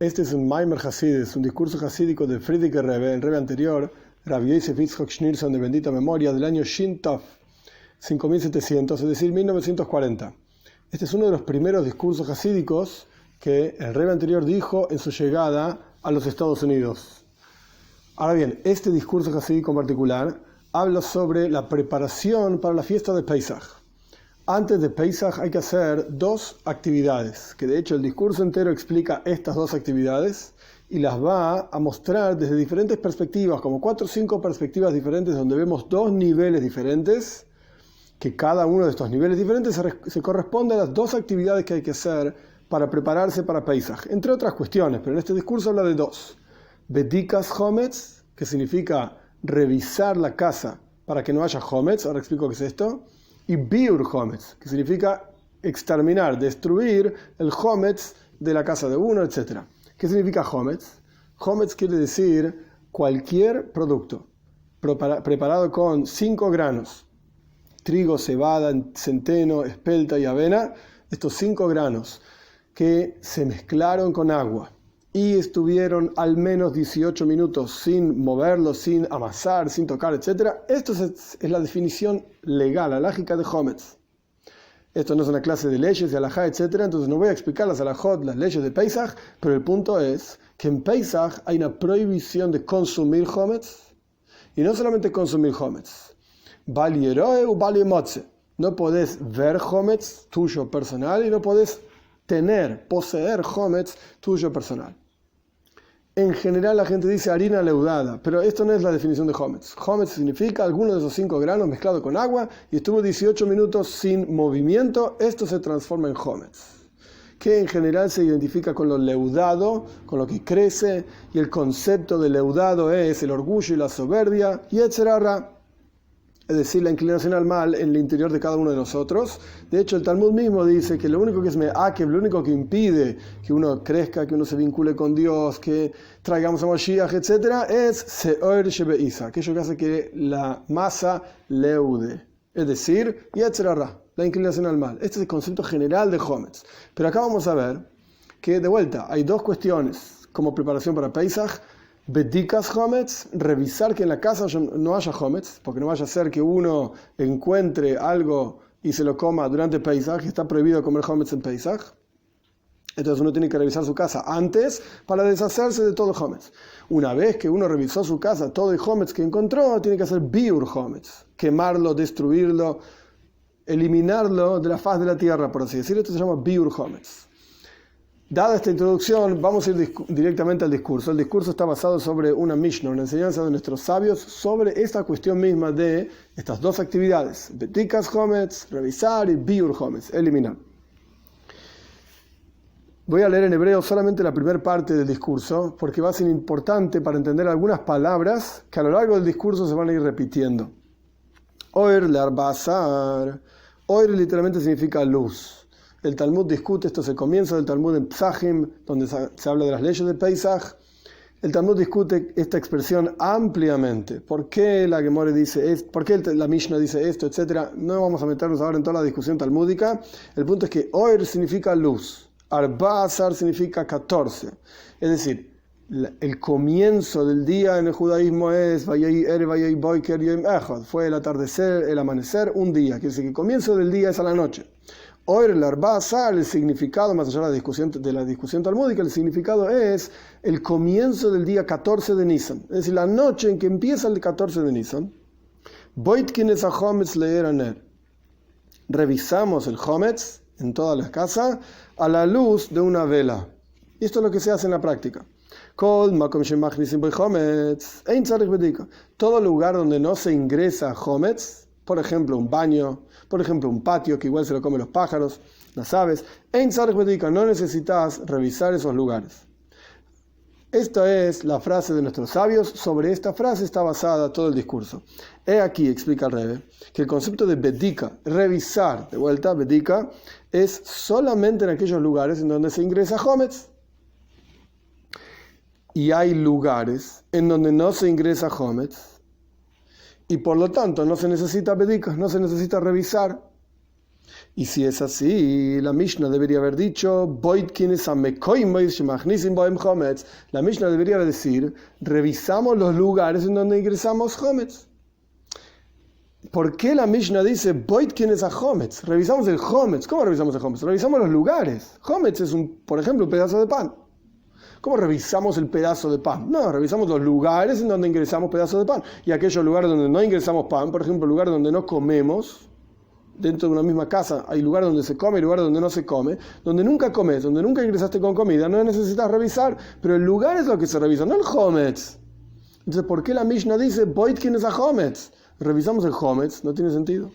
Este es un Maimer Hasidis, un discurso hasídico de Friedrich Rebbe, el Rebbe anterior, Rabbi Yosef Yitzchak Schneerson de bendita memoria, del año Shin Tov 5700, es decir, 1940. Este es uno de los primeros discursos hasídicos que el Rebbe anterior dijo en su llegada a los Estados Unidos. Ahora bien, este discurso hasídico en particular habla sobre la preparación para la fiesta de Pesach. Antes de Pesach hay que hacer dos actividades, que de hecho el discurso entero explica estas dos actividades y las va a mostrar desde diferentes perspectivas, como 4 o 5 perspectivas diferentes, donde vemos dos niveles diferentes, que cada uno de estos niveles diferentes se corresponde a las dos actividades que hay que hacer para prepararse para Pesach, entre otras cuestiones, pero en este discurso habla de dos. Bedikas Hometz, que significa revisar la casa para que no haya Hometz, ahora explico qué es esto, y Biur Hometz, que significa exterminar, destruir el Hometz de la casa de uno, etc. ¿Qué significa Hometz? Hometz quiere decir cualquier producto preparado con 5 granos, trigo, cebada, centeno, espelta y avena, estos 5 granos que se mezclaron con agua y estuvieron al menos 18 minutos sin moverlos, sin amasar, sin tocar, etc. Esto es la definición legal, alágica de Hometz. Esto no es una clase de leyes, de alajá, etc. Entonces no voy a explicar las alajot, las leyes de Pesach, pero el punto es que en Pesach hay una prohibición de consumir Hometz, y no solamente consumir Hometz. Bal yeroe u bal yemotze. No podés ver Hometz tuyo personal y no podés poseer Hometz tuyo personal. En general la gente dice harina leudada, pero esto no es la definición de Hometz. Hometz significa alguno de esos 5 granos mezclado con agua y estuvo 18 minutos sin movimiento, esto se transforma en Hometz, que en general se identifica con lo leudado, con lo que crece, y el concepto de leudado es el orgullo y la soberbia, y etc. Es decir, la inclinación al mal en el interior de cada uno de nosotros. De hecho, el Talmud mismo dice que lo único que es me'akev, lo único que impide que uno crezca, que uno se vincule con Dios, que traigamos a Mashiach, etc., es se'or shebe'isa, aquello que hace que la masa leude, es decir, yetzerara, la inclinación al mal. Este es el concepto general de Hometz. Pero acá vamos a ver que, de vuelta, hay dos cuestiones como preparación para Pesach. Bedikas Hometz, revisar que en la casa no haya Hometz, porque no vaya a ser que uno encuentre algo y se lo coma durante Pesach, está prohibido comer Hometz en Pesach. Entonces uno tiene que revisar su casa antes para deshacerse de todo Hometz. Una vez que uno revisó su casa, todo el Hometz que encontró, tiene que hacer Biur Hometz, quemarlo, destruirlo, eliminarlo de la faz de la tierra, por así decirlo. Esto se llama Biur Hometz. Dada esta introducción, vamos a ir directamente al discurso. El discurso está basado sobre una Mishnah, una enseñanza de nuestros sabios sobre esta cuestión misma de estas dos actividades: Bedikas Hometz, revisar, y Biur Hometz, eliminar. Voy a leer en hebreo solamente la primera parte del discurso, porque va a ser importante para entender algunas palabras que a lo largo del discurso se van a ir repitiendo. Oir le'arba'asar. Oir literalmente significa luz. El Talmud discute, esto es el comienzo del Talmud en Psachim, donde se habla de las leyes de Pesach. El Talmud discute esta expresión ampliamente. ¿Por qué la Gemara dice esto? ¿Por qué la Mishnah dice esto? Etcétera. No vamos a meternos ahora en toda la discusión talmúdica. El punto es que Oir significa luz, Arba'asar significa 14. Es decir, el comienzo del día en el judaísmo es Vayei Erev Vayei Boiker Yom Echad. Fue el atardecer, el amanecer, un día. Quiere decir que el comienzo del día es a la noche. Oir el Arba'asar, el significado, más allá de la discusión talmúdica, el significado es el comienzo del día 14 de Nisan, es decir, la noche en que empieza el 14 de Nisan. Boitkin es a Hometz leer aner. Revisamos el Hometz en todas las casas a la luz de una vela. Y esto es lo que se hace en la práctica. Todo lugar donde no se ingresa Hometz, por ejemplo un baño, por ejemplo un patio que igual se lo comen los pájaros, las aves, no necesitas revisar esos lugares. Esta es la frase de nuestros sabios. Sobre esta frase está basada todo el discurso. He aquí, explica el Rebbe, que el concepto de bedika, revisar, de vuelta, bedika, es solamente en aquellos lugares en donde se ingresa Hometz. Y hay lugares en donde no se ingresa Hometz, y por lo tanto no se necesita bedika, no se necesita revisar. Y si es así, la Mishnah debería haber dicho, la Mishnah debería decir, revisamos los lugares en donde ingresamos Hometz. ¿Por qué la Mishnah dice, Hometz? Revisamos el Hometz. ¿Cómo revisamos el Hometz? Revisamos los lugares. Hometz es, por ejemplo, un pedazo de pan. ¿Cómo revisamos el pedazo de pan? No, revisamos los lugares en donde ingresamos pedazos de pan. Y aquellos lugares donde no ingresamos pan, por ejemplo, lugares donde no comemos, dentro de una misma casa hay lugares donde se come y lugares donde no se come, donde nunca comes, donde nunca ingresaste con comida, no necesitas revisar, pero el lugar es lo que se revisa, no el Hometz. Entonces, ¿por qué la Mishnah dice, Hometz? Revisamos el Hometz, no tiene sentido.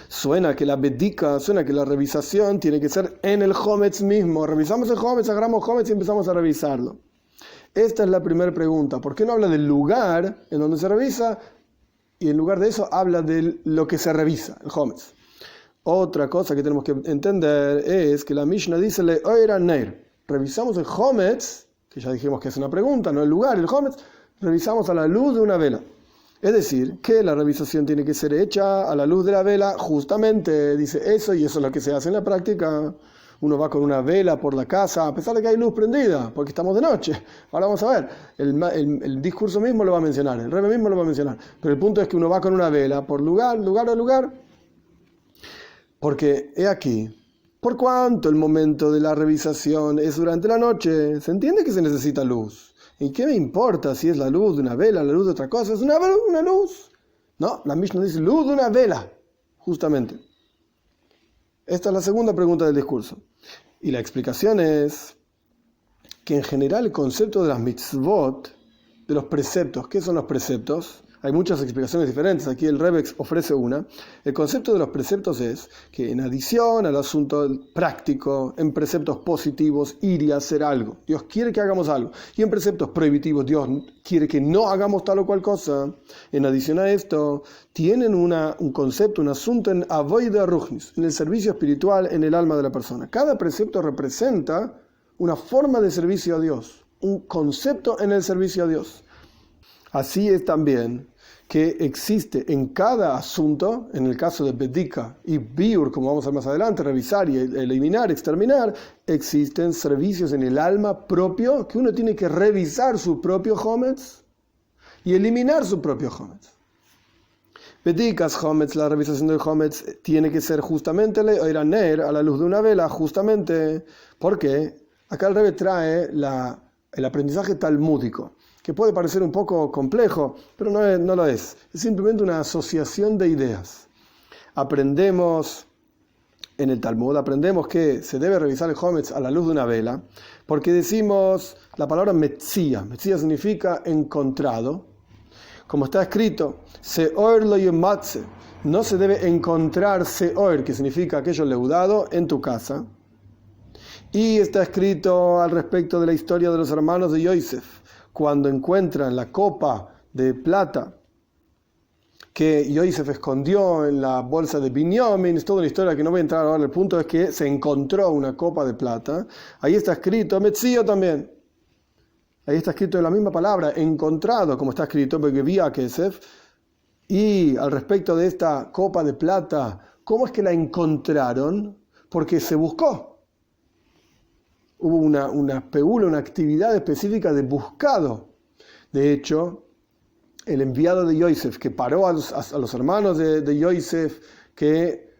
Suena que la revisación tiene que ser en el Hometz mismo. Revisamos el Hometz, agarramos Hometz y empezamos a revisarlo. Esta es la primera pregunta. ¿Por qué no habla del lugar en donde se revisa? Y en lugar de eso habla de lo que se revisa, el Hometz. Otra cosa que tenemos que entender es que la Mishnah dice, revisamos el Hometz, que ya dijimos que es una pregunta, no el lugar, el Hometz, revisamos a la luz de una vela. Es decir, que la revisación tiene que ser hecha a la luz de la vela, justamente dice eso, y eso es lo que se hace en la práctica. Uno va con una vela por la casa, a pesar de que hay luz prendida, porque estamos de noche. Ahora vamos a ver, el discurso mismo lo va a mencionar, el Rebbe mismo lo va a mencionar. Pero el punto es que uno va con una vela por lugar a lugar. Porque, he aquí, por cuanto el momento de la revisación es durante la noche, se entiende que se necesita luz. ¿Y qué me importa si es la luz de una vela, la luz de otra cosa? Es una luz. No, la Mishnah dice luz de una vela, justamente. Esta es la segunda pregunta del discurso. Y la explicación es que en general el concepto de las mitzvot, de los preceptos, ¿qué son los preceptos? Hay muchas explicaciones diferentes, aquí el Rebbe ofrece una. El concepto de los preceptos es que en adición al asunto práctico, en preceptos positivos, ir y hacer algo. Dios quiere que hagamos algo. Y en preceptos prohibitivos, Dios quiere que no hagamos tal o cual cosa. En adición a esto, tienen un concepto, un asunto en avoida ruchnis, en el servicio espiritual, en el alma de la persona. Cada precepto representa una forma de servicio a Dios, un concepto en el servicio a Dios. Así es también que existe en cada asunto, en el caso de Bedika y Biur, como vamos a ver más adelante, revisar y eliminar, exterminar, existen servicios en el alma propio que uno tiene que revisar su propio Hometz y eliminar su propio Hometz. Bedikas Hometz, la revisación del Hometz, tiene que ser justamente Leiraner, a la luz de una vela, justamente porque acá el Rebbe trae el aprendizaje talmúdico, que puede parecer un poco complejo, pero no lo es. Es simplemente una asociación de ideas. Aprendemos, en el Talmud, que se debe revisar el Hometz a la luz de una vela, porque decimos la palabra metzia. Metzia significa encontrado. Como está escrito, Seor lo yematze, no se debe encontrar Seor, que significa aquello leudado, en tu casa. Y está escrito al respecto de la historia de los hermanos de Yosef, cuando encuentran la copa de plata que Yosef escondió en la bolsa de Binyamin. Es toda una historia que no voy a entrar ahora. El punto es que se encontró una copa de plata. Ahí está escrito Metzio también. Ahí está escrito en la misma palabra, encontrado, como está escrito, porque vi a Kesef. Y al respecto de esta copa de plata, ¿cómo es que la encontraron? Porque se buscó. Hubo una actividad específica de buscado. De hecho, el enviado de Yosef, que paró a los hermanos de Yosef, que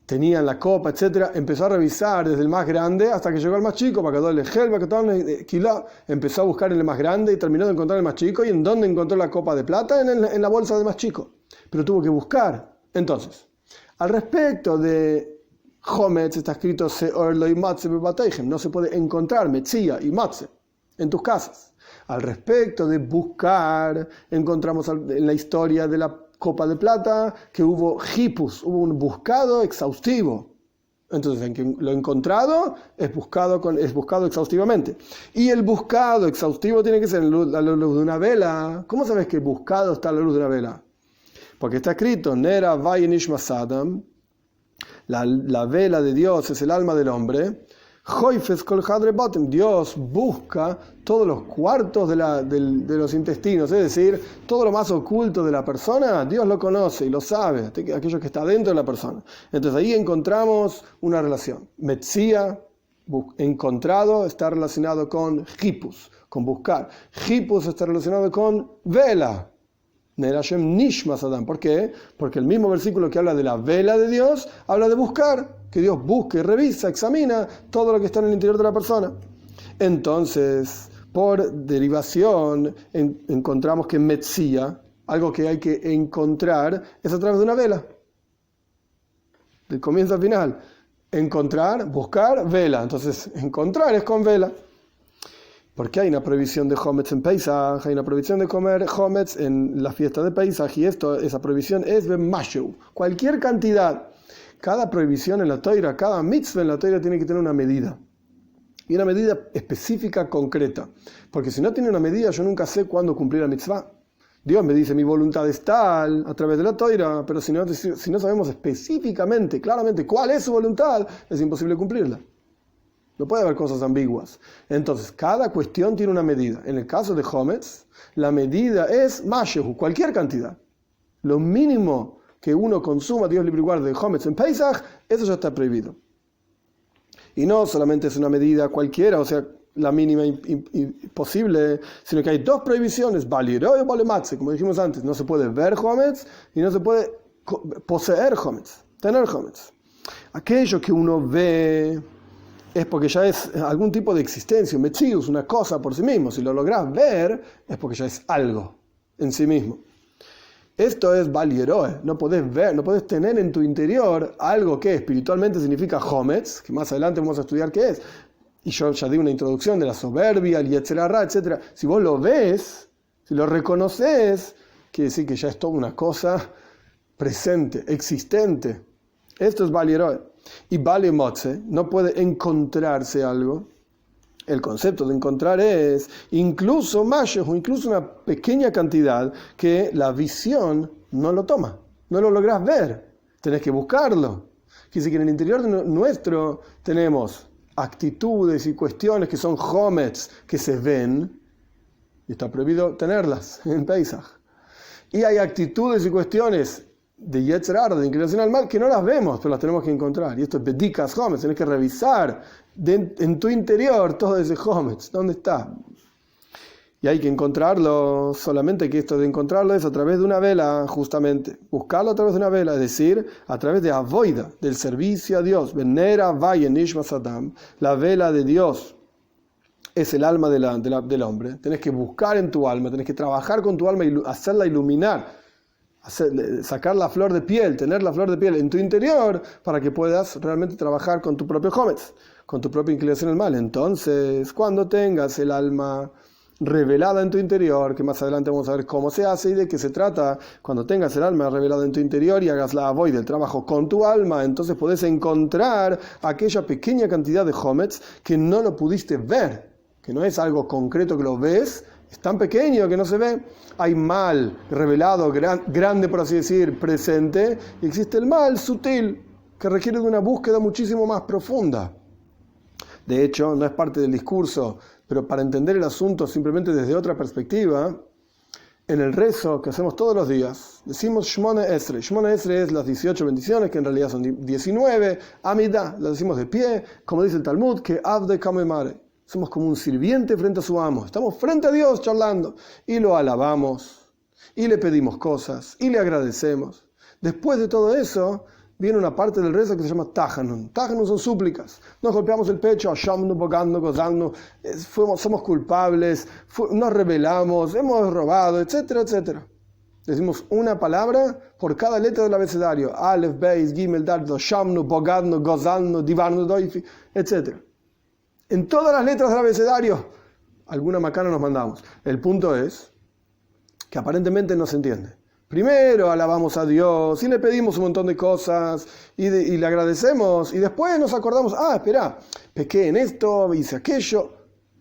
tenían la copa, etc., empezó a revisar desde el más grande hasta que llegó al más chico, empezó a buscar en el más grande y terminó de encontrar el más chico. ¿Y en dónde encontró la copa de plata? En la bolsa del más chico. Pero tuvo que buscar. Entonces, al respecto de Hometz está escrito Seor lo imatze bebateihem, no se puede encontrar metzia y matze en tus casas. Al respecto de buscar, encontramos en la historia de la copa de plata que hubo hipus, hubo un buscado exhaustivo. Entonces, en que lo encontrado es buscado exhaustivamente. Y el buscado exhaustivo tiene que ser a la luz de una vela. ¿Cómo sabes que el buscado está a la luz de una vela? Porque está escrito Nera Vayenish Masadam. La vela de Dios es el alma del hombre. Joifes kol hadre batem, Dios busca todos los cuartos de los intestinos, es decir, todo lo más oculto de la persona, Dios lo conoce y lo sabe, aquello que está dentro de la persona. Entonces ahí encontramos una relación. Metzia, encontrado, está relacionado con hipus, con buscar. Hipus está relacionado con vela. Nerashem Nishmas Adam. ¿Por qué? Porque el mismo versículo que habla de la vela de Dios, habla de buscar, que Dios busque, revisa, examina todo lo que está en el interior de la persona. Entonces, por derivación, encontramos que Metzia, algo que hay que encontrar, es a través de una vela. Del comienzo al final. Encontrar, buscar, vela. Entonces, encontrar es con vela. Porque hay una prohibición de Hometz en Pesach, hay una prohibición de comer Hometz en la fiesta de Pesach, y esa prohibición es Bemashu, cualquier cantidad. Cada prohibición en la Toira, cada mitzvah en la Toira tiene que tener una medida. Y una medida específica, concreta. Porque si no tiene una medida, yo nunca sé cuándo cumplir la mitzvah. Dios me dice, mi voluntad es tal, a través de la Toira, pero si no sabemos específicamente, claramente, cuál es su voluntad, es imposible cumplirla. No puede haber cosas ambiguas. Entonces, cada cuestión tiene una medida. En el caso de Hometz, la medida es Mashehu, cualquier cantidad. Lo mínimo que uno consuma, Dios libre y guarde, de Hometz en Pesach, eso ya está prohibido. Y no solamente es una medida cualquiera, o sea, la mínima posible, sino que hay dos prohibiciones, Baliroi y Balematze, como dijimos antes. No se puede ver Hometz y no se puede poseer Hometz, tener Hometz. Aquello que uno ve es porque ya es algún tipo de existencia, metzius, una cosa por sí mismo. Si lo lográs ver, es porque ya es algo en sí mismo. Esto es balieroe. No podés ver, no podés tener en tu interior algo que espiritualmente significa hometz, que más adelante vamos a estudiar qué es. Y yo ya di una introducción de la soberbia, el yetzer hara, etc. Si vos lo ves, si lo reconoces, quiere decir que ya es toda una cosa presente, existente. Esto es balieroe. Y Bale Motze, no puede encontrarse algo. El concepto de encontrar es incluso mayos, o incluso una pequeña cantidad que la visión no lo toma, no lo lográs ver, tenés que buscarlo. Quiere decir que en el interior nuestro tenemos actitudes y cuestiones que son hometz, que se ven, y está prohibido tenerlas en Pesach. Y hay actitudes y cuestiones de yetzer hara, de inclinación al mal, que no las vemos, pero las tenemos que encontrar. Y esto es bedikas hometz, tenés que revisar en tu interior todo ese hometz, ¿dónde está? Y hay que encontrarlo, solamente que esto de encontrarlo es a través de una vela, justamente. Buscarlo a través de una vela, es decir, a través de avoida, del servicio a Dios. Venera vaye nishmas adam, la vela de Dios es el alma del hombre. Tenés que buscar en tu alma, tenés que trabajar con tu alma y hacerla iluminar. Sacar la flor de piel, tener la flor de piel en tu interior para que puedas realmente trabajar con tu propio hometz, con tu propia inclinación al mal. Entonces, cuando tengas el alma revelada en tu interior, que más adelante vamos a ver cómo se hace y de qué se trata, cuando tengas el alma revelada en tu interior y hagas la avoid del trabajo con tu alma, entonces podés encontrar aquella pequeña cantidad de hometz que no lo pudiste ver, que no es algo concreto que lo ves, es tan pequeño que no se ve. Hay mal revelado, grande por así decir, presente, y existe el mal sutil, que requiere de una búsqueda muchísimo más profunda. De hecho, no es parte del discurso, pero para entender el asunto simplemente desde otra perspectiva, en el rezo que hacemos todos los días, decimos Shmona Esre. Shmona Esre es las 18 bendiciones, que en realidad son 19, Amida, las decimos de pie, como dice el Talmud, que Avde Kamemare. Somos como un sirviente frente a su amo. Estamos frente a Dios charlando y lo alabamos y le pedimos cosas y le agradecemos. Después de todo eso, viene una parte del rezo que se llama Tajanun. Tajanun son súplicas. Nos golpeamos el pecho, Hashamnu, Bogando, Gozalnu, somos culpables, nos rebelamos, hemos robado, etcétera, etcétera. Decimos una palabra por cada letra del abecedario. Aleph, Beis, Gimel, Dal, Hashamnu, Bogando, Gozalnu, Divarnu, Doifi, etcétera. En todas las letras del abecedario, alguna macana nos mandamos. El punto es que aparentemente no se entiende. Primero alabamos a Dios y le pedimos un montón de cosas y le agradecemos y después nos acordamos, espera, pequé en esto, hice aquello.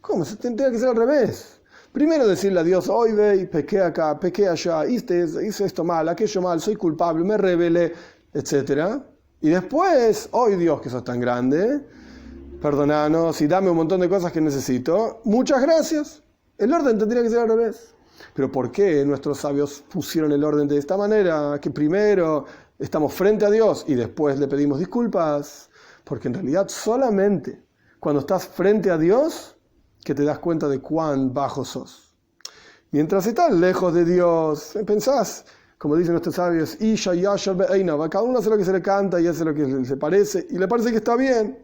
¿Cómo? Se tendría que ser al revés. Primero decirle a Dios, hoy ve, pequé acá, pequé allá, hice esto mal, aquello mal, soy culpable, me rebelé, etc. Y después, hoy Dios que sos tan grande, perdonanos y dame un montón de cosas que necesito, muchas gracias. El orden tendría que ser al revés. Pero ¿por qué nuestros sabios pusieron el orden de esta manera? Que primero estamos frente a Dios y después le pedimos disculpas. Porque en realidad solamente cuando estás frente a Dios que te das cuenta de cuán bajo sos. Mientras estás lejos de Dios, pensás, como dicen nuestros sabios, Isha Yashar Be'einav, cada uno hace lo que se le canta y hace lo que se parece, y le parece que está bien,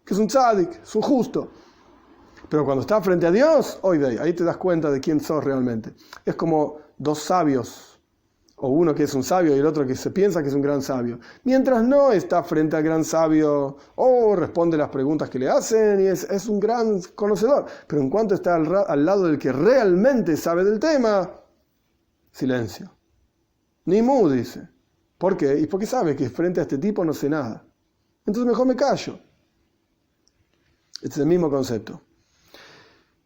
que es un tzadik, es un justo. Pero cuando estás frente a Dios, ahí te das cuenta de quién sos realmente. Es como dos sabios, o uno que es un sabio y el otro que se piensa que es un gran sabio. Mientras no está frente al gran sabio, responde las preguntas que le hacen y es un gran conocedor. Pero en cuanto está al lado del que realmente sabe del tema, silencio. Ni mu, dice. ¿Por qué? Y porque sabe que frente a este tipo no sé nada. Entonces mejor me callo. Este es el mismo concepto.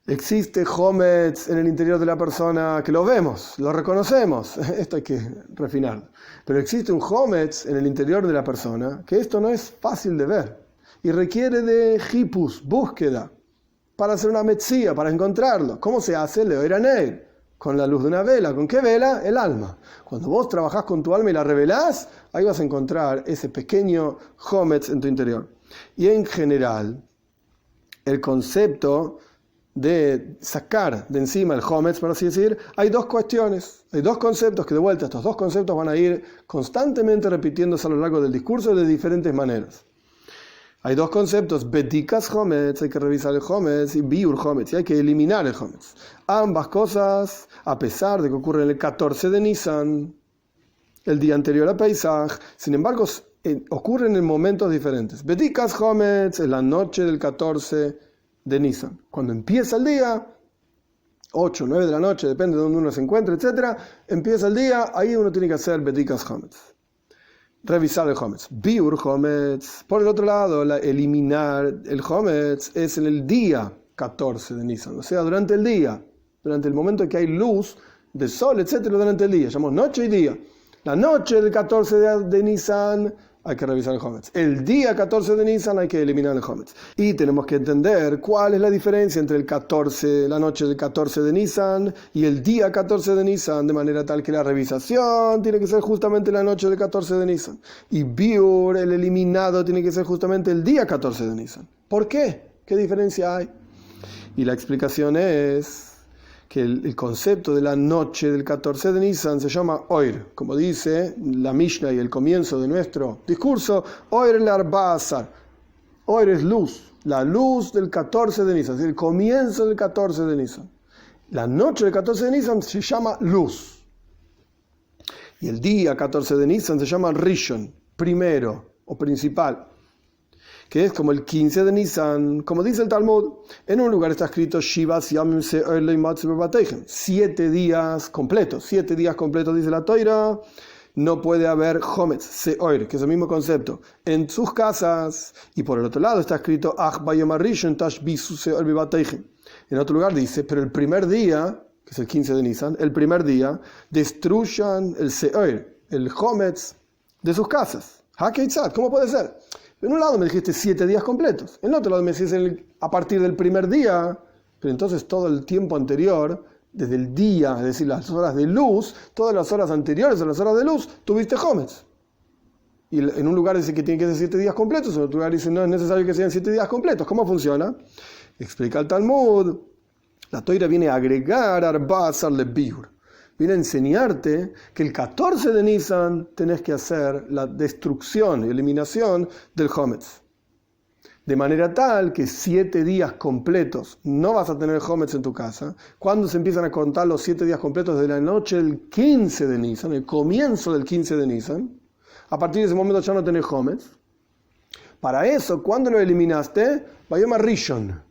Existe Hometz en el interior de la persona que lo vemos, lo reconocemos. Esto hay que refinarlo. Pero existe un Hometz en el interior de la persona que esto no es fácil de ver. Y requiere de hipus, búsqueda, para hacer una metzía, para encontrarlo. ¿Cómo se hace? Leoiraneil. Con la luz de una vela. ¿Con qué vela? El alma. Cuando vos trabajás con tu alma y la revelás, ahí vas a encontrar ese pequeño Hometz en tu interior. Y en general, el concepto de sacar de encima el Hometz, por así decir, hay dos cuestiones, hay dos conceptos que de vuelta estos dos conceptos van a ir constantemente repitiéndose a lo largo del discurso de diferentes maneras. Hay dos conceptos, Bedikas Hometz, hay que revisar el Hometz, y Biur Hometz, y hay que eliminar el Hometz. Ambas cosas, a pesar de que ocurren el 14 de Nisan, el día anterior a Pesach, sin embargo, ocurren en momentos diferentes. Bedikas Hometz es la noche del 14 de Nisan. Cuando empieza el día, 8, 9 de la noche, depende de donde uno se encuentre, etc. Empieza el día, ahí uno tiene que hacer Bedikas Hometz. Revisar el Hometz. Biur Hometz. Por el otro lado, eliminar el Hometz es en el día 14 de Nisan. O sea, durante el día, durante el momento en que hay luz de sol, etc. Durante el día. Llamamos noche y día. La noche del 14 de Nisan hay que revisar el Hometz. El día 14 de Nisan hay que eliminar el Hometz. Y tenemos que entender cuál es la diferencia entre la noche del 14 de Nisan y el día 14 de Nisan, de manera tal que la revisación tiene que ser justamente la noche del 14 de Nisan. Y Biur, el eliminado, tiene que ser justamente el día 14 de Nisan. ¿Por qué? ¿Qué diferencia hay? Y la explicación es que el concepto de la noche del 14 de Nisan se llama Oir, como dice la Mishnah y el comienzo de nuestro discurso, Oir el Arbazar. Oir es luz, la luz del 14 de Nisan, es decir, el comienzo del 14 de Nisan. La noche del 14 de Nisan se llama luz. Y el día 14 de Nisan se llama Rishon, primero o principal, que es como el 15 de Nisan, como dice el Talmud. En un lugar está escrito Shivas Yamim Se'or Leimatzu Bebateihem, 7 días completos, 7 días completos, dice la Toira, no puede haber Hometz, Se'or, que es el mismo concepto, en sus casas. Y por el otro lado está escrito Ach Bayom HaRishon Tashbisu Se'or Bebateihem. En otro lugar dice, pero el primer día, que es el 15 de Nisan, el primer día, destruyan el Se'or, el Hometz de sus casas. HaKeitzad, ¿cómo puede ser? En un lado me dijiste 7 días completos, en el otro lado me dijiste a partir del primer día, pero entonces todo el tiempo anterior, desde el día, es decir, las horas de luz, todas las horas anteriores a las horas de luz, tuviste Hometz. Y en un lugar dice que tiene que ser 7 días completos, en otro lugar dice no es necesario que sean 7 días completos. ¿Cómo funciona? Explica el Talmud. La Toira viene a agregar Arbazar le Biur. Viene a enseñarte que el 14 de Nisan tenés que hacer la destrucción y eliminación del Hometz. De manera tal que 7 días completos no vas a tener Hometz en tu casa. Cuando se empiezan a contar los 7 días completos de la noche del 15 de Nisan, el comienzo del 15 de Nisan, a partir de ese momento ya no tenés Hometz. Para eso, ¿cuándo lo eliminaste? Bayom HaRishon.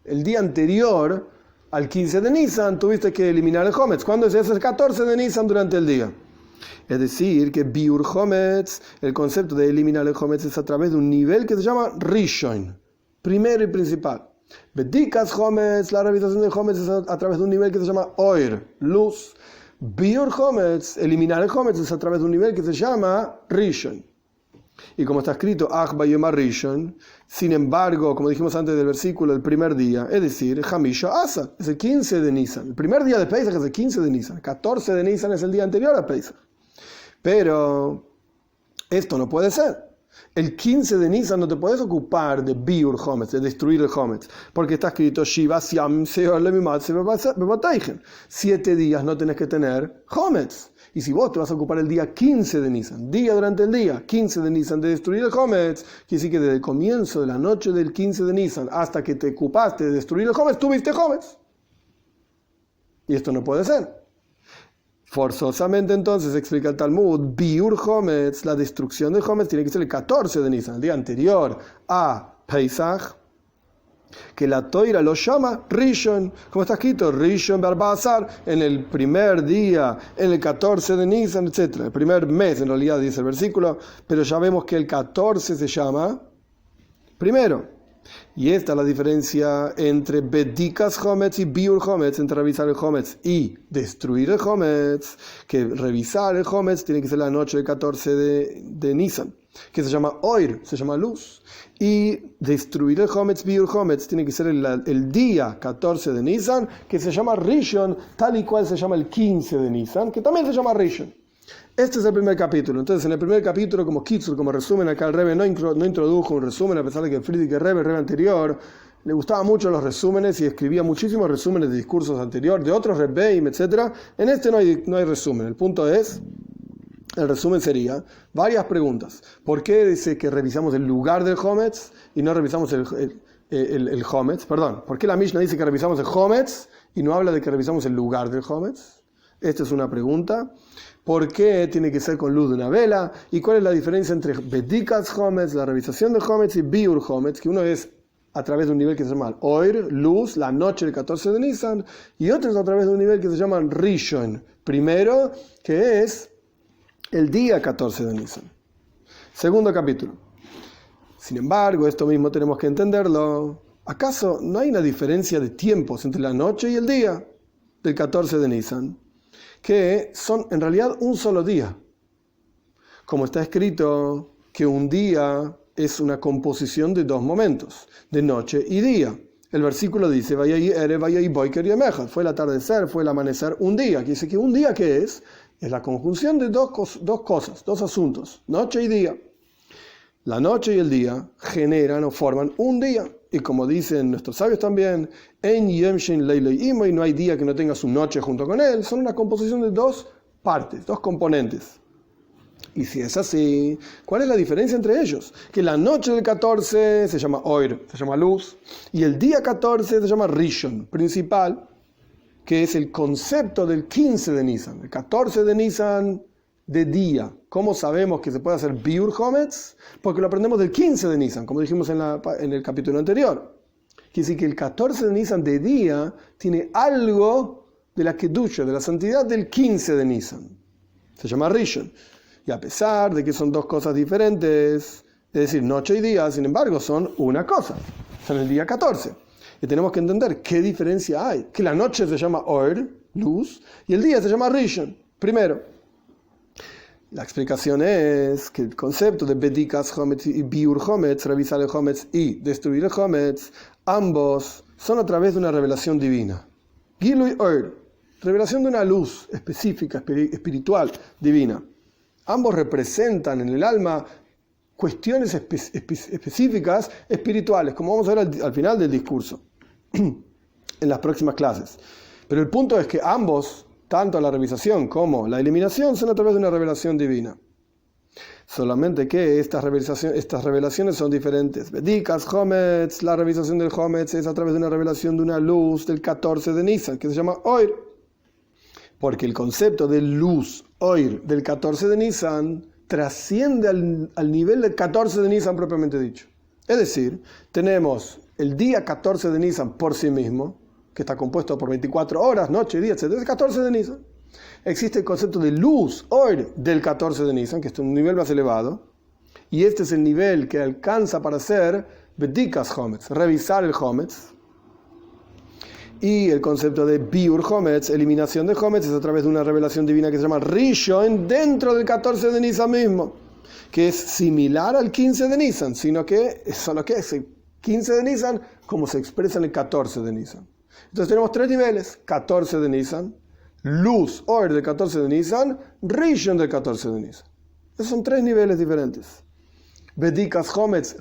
El día anterior al 15 de Nisan tuviste que eliminar el Hometz. ¿Cuándo es eso? El 14 de Nisan durante el día. Es decir, que Biur Hometz, el concepto de eliminar el Hometz es a través de un nivel que se llama Rishon, primero y principal. Bedikas Hometz, la revisación del Hometz es a través de un nivel que se llama Oir, luz. Biur Hometz, eliminar el Hometz es a través de un nivel que se llama Rishon. Y como está escrito, Ach Bayom Rishon, sin embargo, como dijimos antes del versículo, el primer día, es decir, Hamisha Asa, es el 15 de Nisan. El primer día de Pesach es el 15 de Nisan. 14 de Nisan es el día anterior a Pesach. Pero esto no puede ser. El 15 de Nisan no te puedes ocupar de Biur Hometz, de destruir el Hometz, porque está escrito Shiva Siam Seor Lemimatze Bebateichen. 7 días no tenés que tener Hometz. Y si vos te vas a ocupar el día 15 de Nisan, día durante el día 15 de Nisan de destruir el Hometz, quiere decir que desde el comienzo de la noche del 15 de Nisan hasta que te ocupaste de destruir el Hometz, tuviste Hometz. Y esto no puede ser. Forzosamente entonces, explica el Talmud, Biur Hometz, la destrucción del Hometz tiene que ser el 14 de Nisan, el día anterior a Pesach, que la Toira lo llama Rishon, como está escrito, Rishon Barbazar, en el primer día, en el 14 de Nisan, etc. El primer mes, en realidad, dice el versículo, pero ya vemos que el 14 se llama primero. Y esta es la diferencia entre Bedikas Hometz y Biur Hometz, entre revisar el Hometz y destruir el Hometz, que revisar el Hometz tiene que ser la noche del 14 de Nisan, que se llama Oir, se llama luz, y destruir el Hometz, Biur Hometz, tiene que ser el día 14 de Nisan, que se llama Rishon, tal y cual se llama el 15 de Nisan, que también se llama Rishon. Este es el primer capítulo. Entonces, en el primer capítulo, como Kitzur, como resumen, acá el Rebbe no introdujo un resumen, a pesar de que el Friedrich Rebbe anterior, le gustaban mucho los resúmenes y escribía muchísimos resúmenes de discursos anteriores, de otros Rebbeim, etc. En este no hay resumen. El punto es, el resumen sería varias preguntas. ¿Por qué dice que revisamos el lugar del Hometz y no revisamos el Hometz? Perdón, ¿por qué la Mishnah dice que revisamos el Hometz y no habla de que revisamos el lugar del Hometz? Esta es una pregunta. ¿Por qué tiene que ser con luz de una vela? ¿Y cuál es la diferencia entre Bedikas Hometz, la revisación del Hometz, y Biur Hometz? Que uno es a través de un nivel que se llama Oir, luz, la noche del 14 de Nisan, y otro es a través de un nivel que se llama Rishon, primero, que es el día 14 de Nisan. Segundo capítulo. Sin embargo, esto mismo tenemos que entenderlo. ¿Acaso no hay una diferencia de tiempos entre la noche y el día del 14 de Nisan? Que son en realidad un solo día. Como está escrito que un día es una composición de dos momentos, de noche y día. El versículo dice, fue el atardecer, fue el amanecer, un día. Que dice que un día, ¿qué es? Es la conjunción de dos cosas, dos asuntos, noche y día. La noche y el día generan o forman un día. Y como dicen nuestros sabios también, en Yem Shin Leilei Imo, y no hay día que no tenga su noche junto con él, son una composición de dos partes, dos componentes. Y si es así, ¿cuál es la diferencia entre ellos? Que la noche del 14 se llama Oir, se llama luz, y el día 14 se llama Rishon, principal, que es el concepto del 15 de Nisan. El 14 de Nisan de día. ¿Cómo sabemos que se puede hacer Biur Hometz? Porque lo aprendemos del 15 de Nisan, como dijimos en el capítulo anterior. Quiere decir que el 14 de Nisan de día tiene algo de la Kedusha, de la santidad del 15 de Nisan. Se llama Rishon. Y a pesar de que son dos cosas diferentes, es decir, noche y día, sin embargo, son una cosa. Son el día 14. Y tenemos que entender qué diferencia hay. Que la noche se llama Or, luz, y el día se llama Rishon, primero. La explicación es que el concepto de Bedikas Hometz y Biur Hometz, revisar el Hometz y destruir el Hometz, ambos son a través de una revelación divina. Gilui Or, revelación de una luz específica, espiritual, divina. Ambos representan en el alma cuestiones específicas espirituales, como vamos a ver al final del discurso, en las próximas clases. Pero el punto es que ambos, tanto la revisación como la eliminación, son a través de una revelación divina. Solamente que estas revelaciones son diferentes. Bedikas Hometz, la revisación del Hometz es a través de una revelación de una luz del 14 de Nisan, que se llama Oir. Porque el concepto de luz, Oir, del 14 de Nisan, trasciende al nivel del 14 de Nisan propiamente dicho. Es decir, tenemos el día 14 de Nisan por sí mismo, que está compuesto por 24 horas, noche, día, etc. Es 14 de Nisan. Existe el concepto de luz, Or, del 14 de Nisan, que es un nivel más elevado. Y este es el nivel que alcanza para hacer Bedikas Hometz, revisar el Hometz. Y el concepto de Biur Hometz, eliminación de Hometz, es a través de una revelación divina que se llama Rishon, dentro del 14 de Nisan mismo. que es similar al 15 de Nisan, sino que solo que es el 15 de Nisan como se expresa en el 14 de Nisan. Entonces tenemos tres niveles: 14 de Nisan, luz, Or del 14 de Nisan, Rishon del 14 de Nisan. Esos son tres niveles diferentes. Bedikas Hometz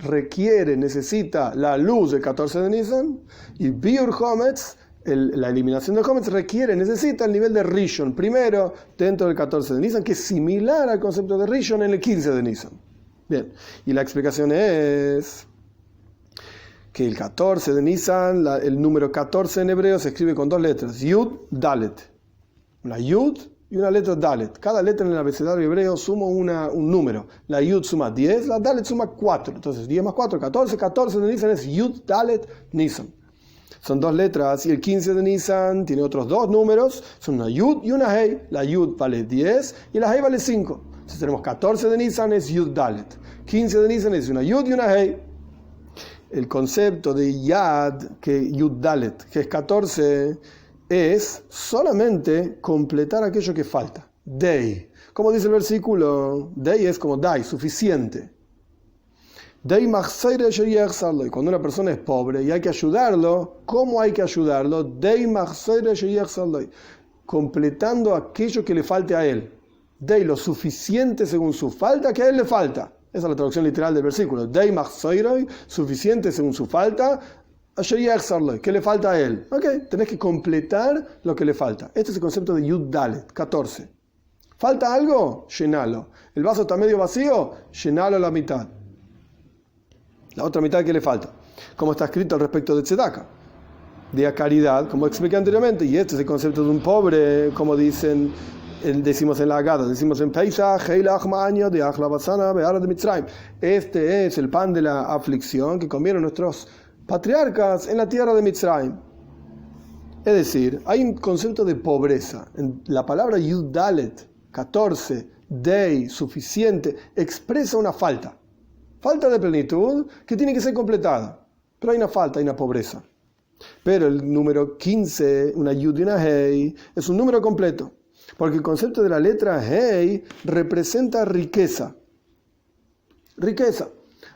necesita la luz del 14 de Nisan, y Biur Hometz, la eliminación del Hometz, necesita el nivel de Rishon primero dentro del 14 de Nisan, que es similar al concepto de Rishon en el 15 de Nisan. Bien, y la explicación es que el 14 de Nisan, el número 14 en hebreo se escribe con dos letras, Yud, Dalet. Una Yud y una letra Dalet. Cada letra en el abecedario hebreo suma un número. La Yud suma 10, la Dalet suma 4. Entonces 10 más 4, 14. 14 de Nisan es Yud, Dalet, Nisan. Son dos letras, y el 15 de Nisan tiene otros dos números, son una Yud y una Hei. La Yud vale 10 y la Hei vale 5. Entonces tenemos 14 de Nisan es Yud, Dalet. 15 de Nisan es una Yud y una Hei. El concepto de Yad, que Yud Dalet, que es 14, es solamente completar aquello que falta. Dei. Como dice el versículo, Dei es como Dai, suficiente. Dei machseire sheyechsarlo. Y cuando una persona es pobre y hay que ayudarlo, ¿cómo hay que ayudarlo? Dei machseire sheyechsarlo. Completando aquello que le falte a él. Dei lo suficiente según su falta que a él le falta. Esa es la traducción literal del versículo. Dei machseire, suficiente según su falta. ¿Qué le falta a él? Ok, tenés que completar lo que le falta. Este es el concepto de Yud Dalet, 14. ¿Falta algo? Llenalo. ¿El vaso está medio vacío? Llenalo a la mitad. La otra mitad, ¿qué le falta? Como está escrito al respecto de Tzedaka, de caridad, como expliqué anteriormente. Y este es el concepto de un pobre, como decimos en la Agada, decimos en Pesach, de Mitzrayim. Este es el pan de la aflicción que comieron nuestros patriarcas en la tierra de Mitzrayim. Es decir, hay un concepto de pobreza. En la palabra Yud Dalet, 14, Dei, suficiente, expresa una falta. Falta de plenitud que tiene que ser completada. Pero hay una falta, hay una pobreza. Pero el número 15, una Yud y una Hei, es un número completo. Porque el concepto de la letra Hei representa riqueza. Riqueza.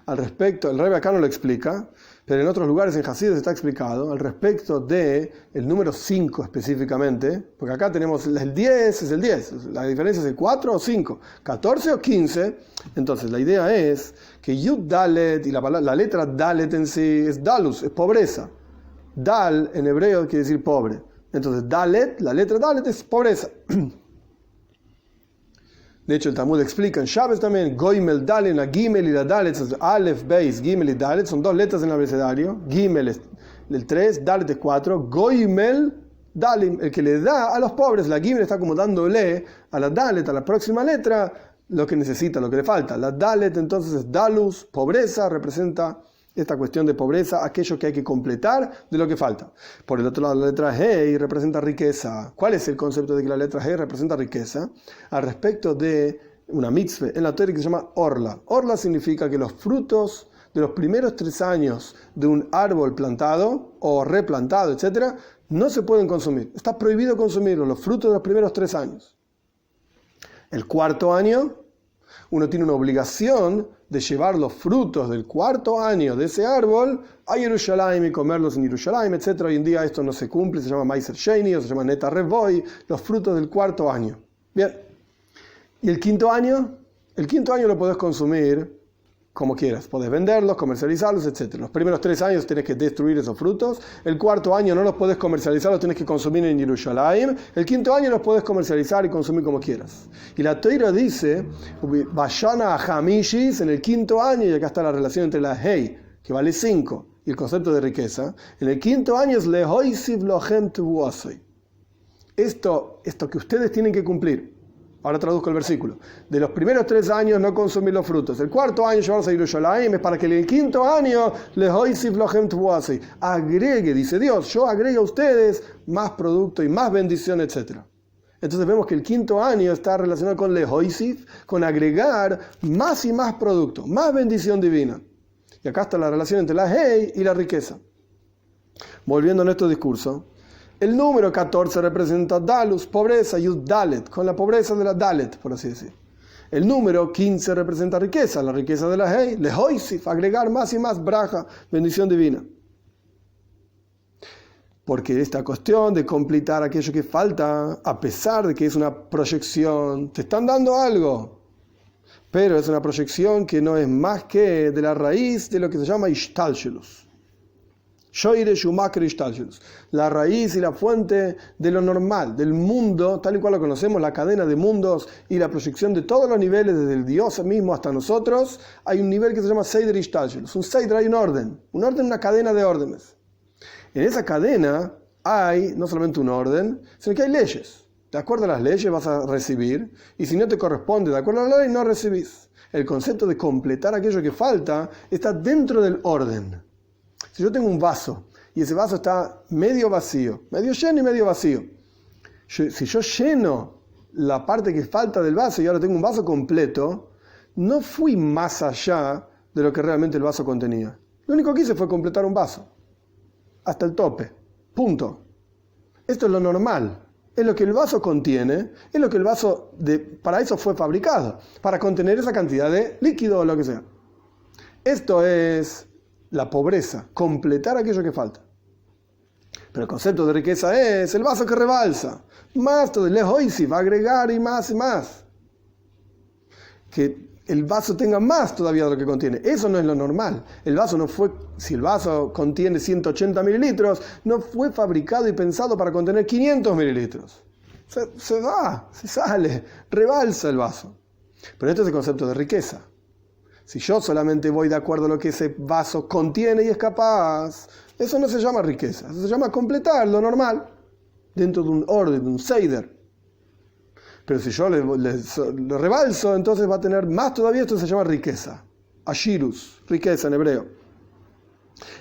Al respecto, el Rebbe acá no lo explica, pero en otros lugares en Hasidus está explicado al respecto de el número 5 específicamente, porque acá tenemos el 10, es el 10, la diferencia es el 4 o 5, 14 o 15. Entonces la idea es que Yud Dalet, y la letra Dalet en sí es Dalus, es pobreza. Dal en hebreo quiere decir pobre. Entonces Dalet, la letra Dalet es pobreza. De hecho, el Talmud explica en Shabbat también, Goimel Dalet, la Gimel y la Dalet, Aleph, Beis, Gimel y Dalet, son dos letras en el abecedario. Gimel es el 3, Dalet es 4. Goimel, Dalim, el que le da a los pobres. La Gimel está como dándole a la Dalet, a la próxima letra, lo que necesita, lo que le falta. La Dalet entonces es Dalus, pobreza, representa esta cuestión de pobreza, aquello que hay que completar de lo que falta. Por el otro lado, la letra Hei representa riqueza. ¿Cuál es el concepto de que la letra Hei representa riqueza? Al respecto de una mitzvah en la Torah que se llama Orla. Orla significa que los frutos de los primeros 3 años de un árbol plantado o replantado, etc., no se pueden consumir. Está prohibido consumirlos, los frutos de los primeros 3 años. El 4º año, uno tiene una obligación de llevar los frutos del 4º año de ese árbol a Jerusalén y comerlos en Jerusalén, etc. Hoy en día esto no se cumple, se llama Meiser Sheni o se llama Neta Revoy, los frutos del 4º año. Bien. ¿Y el 5º año? El 5º año lo podés consumir como quieras, podés venderlos, comercializarlos, etc. Los primeros 3 años tenés que destruir esos frutos, el 4º año no los podés comercializar, los tenés que consumir en Jerusalén, el 5º año los podés comercializar y consumir como quieras. Y la Torah dice, Vayana a Hamishis, en el 5º año, y acá está la relación entre la Hei, que vale 5, y el concepto de riqueza, en el 5º año es Lehoisiv Lochem Tuvuasoi. Esto que ustedes tienen que cumplir. Ahora traduzco el versículo. De los primeros 3 años no consumir los frutos. El 4º año llevarlos a Jerusalén es para que el 5º año agregue, dice Dios, yo agrego a ustedes más producto y más bendición, etc. Entonces vemos que el 5º año está relacionado con lehoisif, con agregar más y más producto, más bendición divina. Y acá está la relación entre la Hei y la riqueza. Volviendo a nuestro discurso. El número 14 representa Dalus, pobreza, Yud Dalet, con la pobreza de la Dalet, por así decir. El número 15 representa riqueza, la riqueza de la Hei, lehoisif, agregar más y más braja, bendición divina. Porque esta cuestión de completar aquello que falta, a pesar de que es una proyección, te están dando algo, pero es una proyección que no es más que de la raíz de lo que se llama Ishtalshelus. La raíz y la fuente de lo normal, del mundo, tal y cual lo conocemos, la cadena de mundos y la proyección de todos los niveles, desde el Dios mismo hasta nosotros. Hay un nivel que se llama Seider Ishtalshelus. Un Seider, hay un orden, una cadena de órdenes. En esa cadena hay no solamente un orden, sino que hay leyes. De acuerdo a las leyes vas a recibir, y si no te corresponde de acuerdo a la ley, no recibís. El concepto de completar aquello que falta está dentro del orden. Si yo tengo un vaso y ese vaso está medio vacío, medio lleno y medio vacío, si yo lleno la parte que falta del vaso y ahora tengo un vaso completo, no fui más allá de lo que realmente el vaso contenía. Lo único que hice fue completar un vaso, hasta el tope, punto. Esto es lo normal, es lo que el vaso contiene, es lo que el vaso, para eso fue fabricado, para contener esa cantidad de líquido o lo que sea. Esto es la pobreza, completar aquello que falta. Pero el concepto de riqueza es el vaso que rebalsa, más todo, lehoisi, va a agregar y más y más. Que el vaso tenga más todavía de lo que contiene. Eso no es lo normal. El vaso no fue, si el vaso contiene 180 mililitros, no fue fabricado y pensado para contener 500 mililitros. Se va, se sale, rebalsa el vaso. Pero este es el concepto de riqueza. Si yo solamente voy de acuerdo a lo que ese vaso contiene y es capaz, eso no se llama riqueza, eso se llama completar lo normal, dentro de un orden, de un seider. Pero si yo le rebalso, entonces va a tener más todavía, esto se llama riqueza. Ashirus, riqueza en hebreo.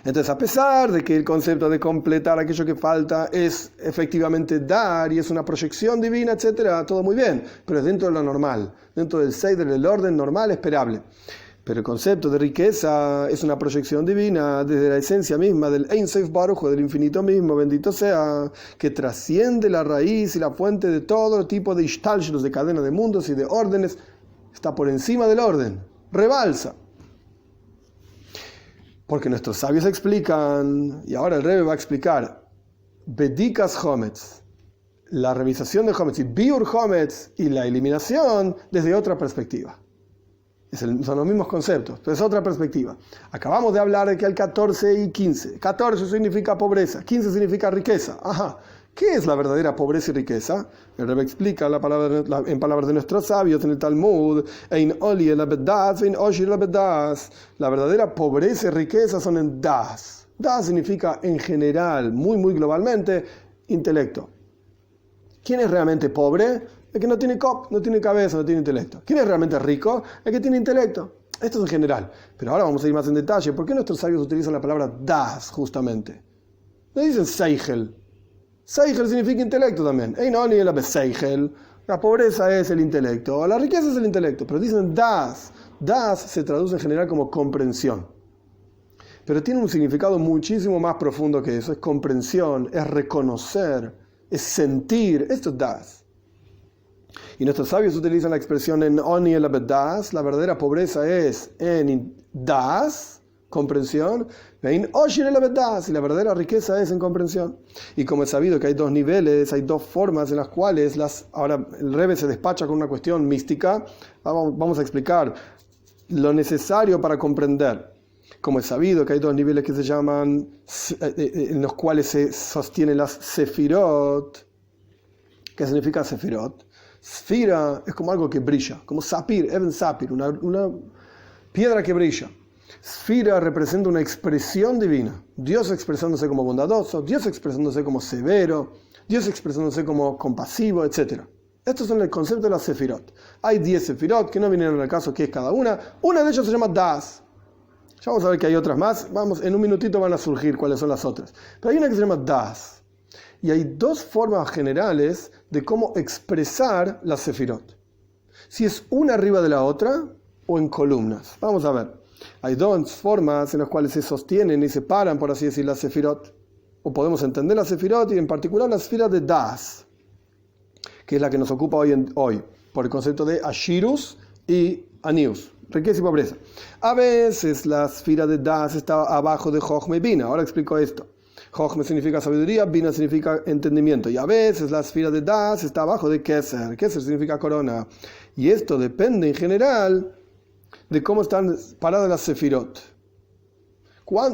Entonces, a pesar de que el concepto de completar aquello que falta es efectivamente dar y es una proyección divina, etcétera, todo muy bien, pero es dentro de lo normal, dentro del seider, del orden normal, esperable. Pero el concepto de riqueza es una proyección divina desde la esencia misma del Ein Sof Baruch Hu, del infinito mismo, bendito sea, que trasciende la raíz y la fuente de todo tipo de ishtalshelus, de cadena de mundos y de órdenes, está por encima del orden, rebalsa. Porque nuestros sabios explican, y ahora el Rebbe va a explicar, Bedikas Hometz, la revisación de Hometz y Biur Hometz y la eliminación desde otra perspectiva. Son los mismos conceptos, pero es otra perspectiva. Acabamos de hablar de que hay 14 y 15. 14 significa pobreza, 15 significa riqueza. Ajá. ¿Qué es la verdadera pobreza y riqueza? El Rebbe explica en palabras de nuestros sabios en el Talmud: la verdadera pobreza y riqueza son en das. Das significa en general, muy muy globalmente, intelecto. ¿Quién es realmente pobre? El que no tiene no tiene cabeza, no tiene intelecto. ¿Quién es realmente rico? El que tiene intelecto. Esto es en general. Pero ahora vamos a ir más en detalle. ¿Por qué nuestros sabios utilizan la palabra das, justamente? No dicen seichel. Seichel significa intelecto también. La pobreza es el intelecto, la riqueza es el intelecto. Pero dicen das. Das se traduce en general como comprensión. Pero tiene un significado muchísimo más profundo que eso. Es comprensión, es reconocer, es sentir. Esto es das. Y nuestros sabios utilizan la expresión en Oni el Abedas, la verdadera pobreza es en Das, comprensión, en Oshir el Abedas, y la verdadera riqueza es en comprensión. Y como es sabido que hay dos niveles, hay dos formas en las cuales ahora el Rebbe se despacha con una cuestión mística, vamos a explicar lo necesario para comprender. Como es sabido que hay dos niveles que se llaman, en los cuales se sostienen las sefirot. ¿Qué significa sefirot? Sfira es como algo que brilla, como sapir, even sapir, una piedra que brilla. Sfira representa una expresión divina. Dios expresándose como bondadoso, Dios expresándose como severo, Dios expresándose como compasivo, etc. Estos son el concepto de las sefirot. Hay 10 sefirot que no vinieron al caso qué es cada una. Una de ellas se llama Das. Ya vamos a ver que hay otras más. En un minutito van a surgir cuáles son las otras. Pero hay una que se llama Das. Y hay dos formas generales de cómo expresar la sefirot. Si es una arriba de la otra o en columnas. Vamos a ver. Hay dos formas en las cuales se sostienen y separan, por así decir, la sefirot. O podemos entender la sefirot y en particular la sefira de Das, que es la que nos ocupa hoy, por el concepto de Ashirus y Anius, riqueza y pobreza. A veces la esfera de Das está abajo de Jochma y Bina. Ahora explico esto. Jochma significa sabiduría, Bina significa entendimiento. Y a veces la esfera de Das está abajo de Keser. Keser significa corona. Y esto depende en general de cómo están paradas las sefirot.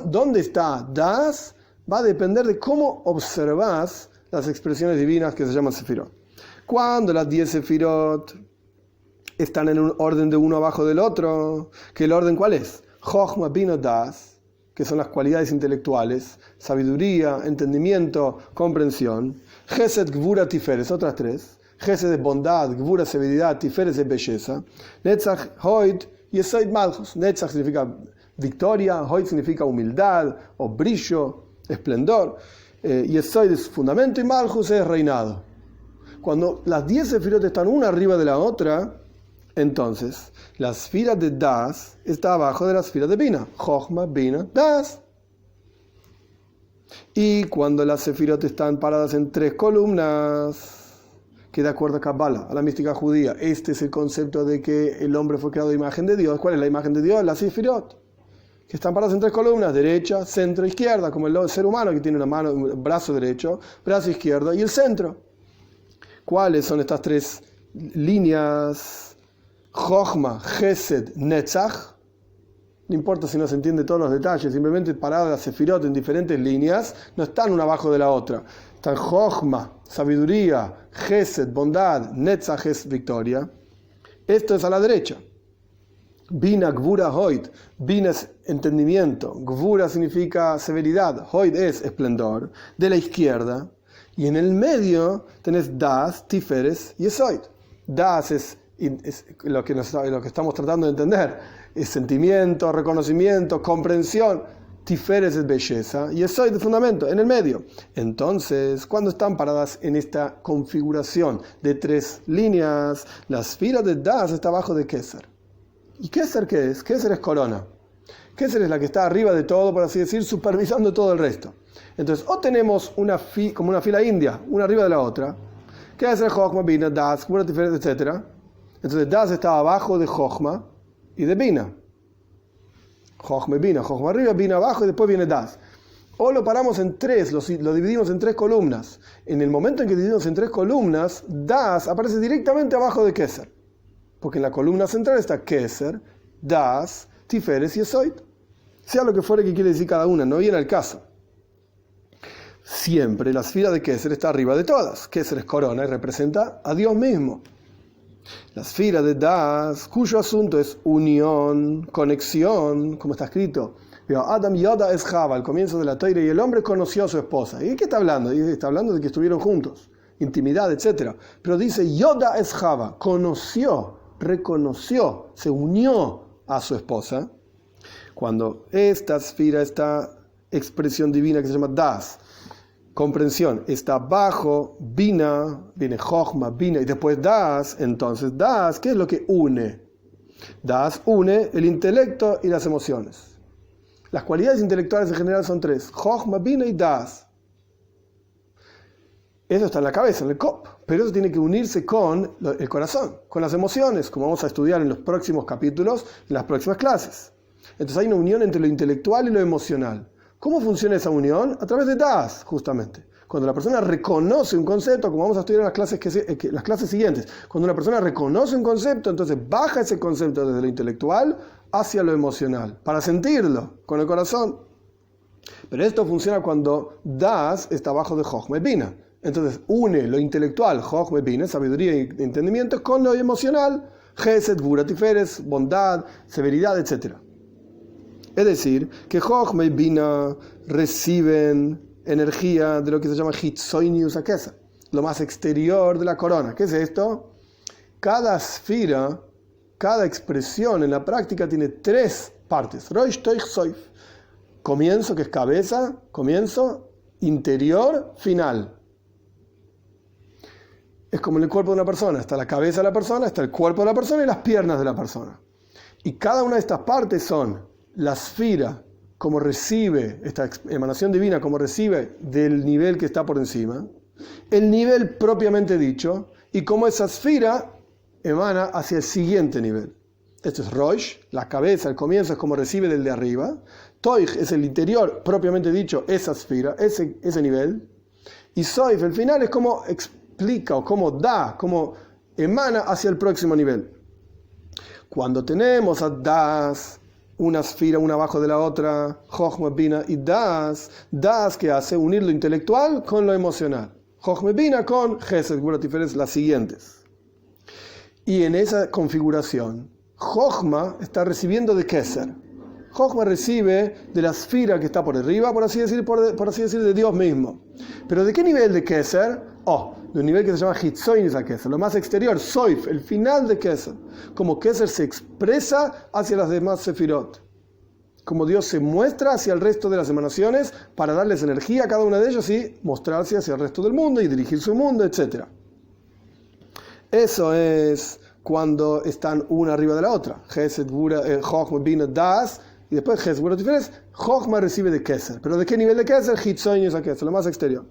¿Dónde está Das? Va a depender de cómo observas las expresiones divinas que se llaman sefirot. Cuando las 10 sefirot están en un orden de uno abajo del otro, ¿que el orden cuál es? Jochma, Bina, Das, que son las cualidades intelectuales, sabiduría, entendimiento, comprensión. Gesed, Gvura, Tiferes, otras 3. Gesed es bondad, Gvura, severidad, Tiferes es belleza. Netzach, Hoid, Yesoid, Malchus. Netzach significa victoria, Hoid significa humildad o brillo, esplendor. Yesoid es fundamento y Malchus es reinado. Cuando las 10 sefirot están una arriba de la otra, entonces la esfera de Das está abajo de la esfera de Bina. Jochma, Bina, Das. Y cuando las sefirot están paradas en 3 columnas, que de acuerdo a Kabbalah, a la mística judía, este es el concepto de que el hombre fue creado a imagen de Dios. ¿Cuál es la imagen de Dios? Las sefirot, que están paradas en 3 columnas, derecha, centro, izquierda, como el ser humano que tiene una mano, un brazo derecho, brazo izquierdo y el centro. ¿Cuáles son estas 3 líneas? Jochma, Gesed, Netzach. No importa si no se entiende todos los detalles, simplemente paradas las sefirot en diferentes líneas, no están una abajo de la otra. Están Jochma, sabiduría, Gesed, bondad, Netzach es victoria. Esto es a la derecha. Bina, Gvura, Hoid. Bina es entendimiento, Gvura significa severidad, Hoid es esplendor. De la izquierda. Y en el medio tenés Das, Tiferes y Yesoid. Das es lo que estamos tratando de entender. Es sentimiento, reconocimiento, comprensión. Tiferes es belleza y Yesoid es fundamento, en el medio. Entonces, cuando están paradas en esta configuración de 3 líneas, la esfera de Das está abajo de Keser. ¿Y Keser qué es? Keser es corona. Keser es la que está arriba de todo, por así decir, supervisando todo el resto. Entonces, o tenemos como una fila india, una arriba de la otra, Keser, Jochma, Bina, Das, Gvura, Tiferes, etc. Entonces, Das está abajo de Jochma y de Bina. Jochma y Bina, Jochma arriba, Bina abajo y después viene Das. O lo paramos en 3, lo dividimos en 3 columnas. En el momento en que dividimos en 3 columnas, Das aparece directamente abajo de Keser. Porque en la columna central está Keser, Das, Tiferes y Yesoid. Sea lo que fuere que quiere decir cada una, no viene al caso. Siempre la esfera de Keser está arriba de todas. Keser es corona y representa a Dios mismo. La esfera de Das, cuyo asunto es unión, conexión, como está escrito. Adam Yoda es Java, al comienzo de la Torá, y el hombre conoció a su esposa. ¿Y de qué está hablando? Está hablando de que estuvieron juntos, intimidad, etc. Pero dice Yoda es Java, conoció, reconoció, se unió a su esposa. Cuando esta esfera, esta expresión divina que se llama Das, comprensión, está bajo Bina, viene Jochma, Bina y después Das, entonces Das, ¿qué es lo que une? Das une el intelecto y las emociones. Las cualidades intelectuales en general son 3, Jochma, Bina y Das. Eso está en la cabeza, en el cop, pero eso tiene que unirse con el corazón, con las emociones, como vamos a estudiar en los próximos capítulos, en las próximas clases. Entonces hay una unión entre lo intelectual y lo emocional. ¿Cómo funciona esa unión? A través de Das, justamente. Cuando la persona reconoce un concepto, como vamos a estudiar en las clases siguientes, cuando una persona reconoce un concepto, entonces baja ese concepto desde lo intelectual hacia lo emocional, para sentirlo con el corazón. Pero esto funciona cuando Das está abajo de Jochma y Bina. Entonces une lo intelectual, Jochma y Bina, sabiduría y entendimiento, con lo emocional, Gesed, Gvura, Tiferes, bondad, severidad, etc. Es decir, que Jochma y Bina reciben energía de lo que se llama Hitzoinius Akesa, lo más exterior de la corona. ¿Qué es esto? Cada esfera, cada expresión en la práctica tiene 3 partes. Rosh, Toich, Soif. Comienzo, que es cabeza, comienzo, interior, final. Es como en el cuerpo de una persona. Está la cabeza de la persona, está el cuerpo de la persona y las piernas de la persona. Y cada una de estas partes son la esfera, como recibe, esta emanación divina, como recibe del nivel que está por encima, el nivel propiamente dicho, y cómo esa esfera emana hacia el siguiente nivel. Esto es Rosh, la cabeza, el comienzo es como recibe del de arriba. Toich es el interior, propiamente dicho, esa esfera, ese nivel. Y Soif, el final, es como explica o como da, como emana hacia el próximo nivel. Cuando tenemos a Das, una esfera una abajo de la otra, Chochma, Bina y Das que hace unir lo intelectual con lo emocional. Chochma, Bina con Gesed, Gvura, Tiferet, las siguientes. Y en esa configuración, Chochma está recibiendo de Keser. Chochma recibe de la esfera que está por arriba, por así decir, de Dios mismo. ¿Pero de qué nivel de Keser? De un nivel que se llama Hitzoinis a Keser, lo más exterior, Soif, el final de Keser. Como Keser se expresa hacia las demás Sefirot. Como Dios se muestra hacia el resto de las emanaciones para darles energía a cada una de ellas y mostrarse hacia el resto del mundo y dirigir su mundo, etc. Eso es cuando están una arriba de la otra. Gesed, Gvura, Chochma, Bina, Das. Y después Gesed, Gvura, Tiferet, Chochma recibe de Keser. ¿Pero de qué nivel de Keser? Hitzoinis a Keser, lo más exterior.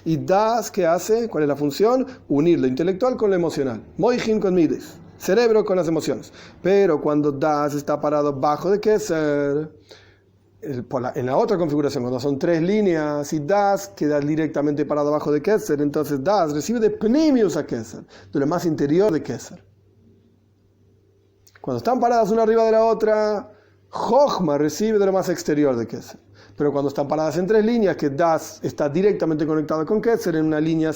Y Das, ¿qué hace? ¿Cuál es la función? Unir lo intelectual con lo emocional. Moichin con Mides, cerebro con las emociones. Pero cuando Das está parado bajo de Keser, en la otra configuración, cuando son 3 líneas y Das queda directamente parado bajo de Keser, entonces Das recibe de Pnimius a Keser, de lo más interior de Keser. Cuando están paradas una arriba de la otra, Chochma recibe de lo más exterior de Keser. Pero cuando están paradas en 3 líneas, que Das está directamente conectado con Keser en una línea